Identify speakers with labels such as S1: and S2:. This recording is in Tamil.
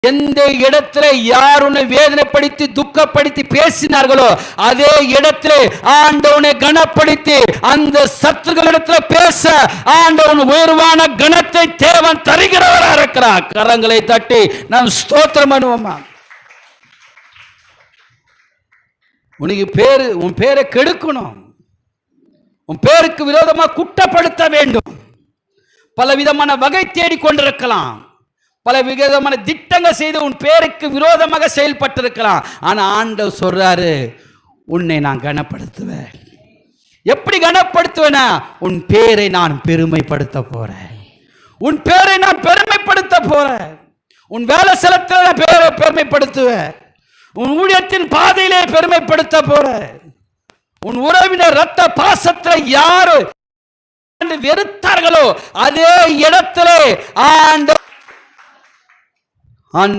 S1: எந்த இடத்துல யார் உன்னை வேதனைப்படுத்தி துக்கப்படுத்தி பேசினார்களோ அதே இடத்துல ஆண்டவனை கனப்படுத்தி அந்த சத்துருகளிடத்துல பேச ஆண்டவன் உயர்வான கனத்தை தேவன் தருகிறவராக இருக்கிறார். கரங்களை தட்டி நாம் ஸ்தோத்திரம் பண்ணுவோமா. உனக்கு உன் பேரை கெடுக்கணும், உன் பேருக்கு விரோதமா குற்றப்படுத்த வேண்டும், பல விதமான வகை தேடிக்கொண்டிருக்கலாம், பல விதமான திட்டங்கள் செய்து உன் பேருக்கு விரோதமாக செயல்பட்டிருக்கலாம். ஆனா ஆண்டவர் சொல்றாரு, உன்னை நான் கனப்படுத்துவேன். எப்படி கனப்படுத்துவேனா, உன் பேரை நான் பெருமைப்படுத்த போறேன், உன் பேரை நான் பெருமைப்படுத்த போறேன், உன் வேலை ஸ்தலத்தில் பேரை பெருமைப்படுத்துவேன், உன் ஊழியத்தின் பாதையிலே பெருமைப்படுத்த போறேன், உன் உறவினர் ரத்த பாசத்தில் யாரு வெறுத்தார்களோ அதே இடத்திலே ஆண்டவர்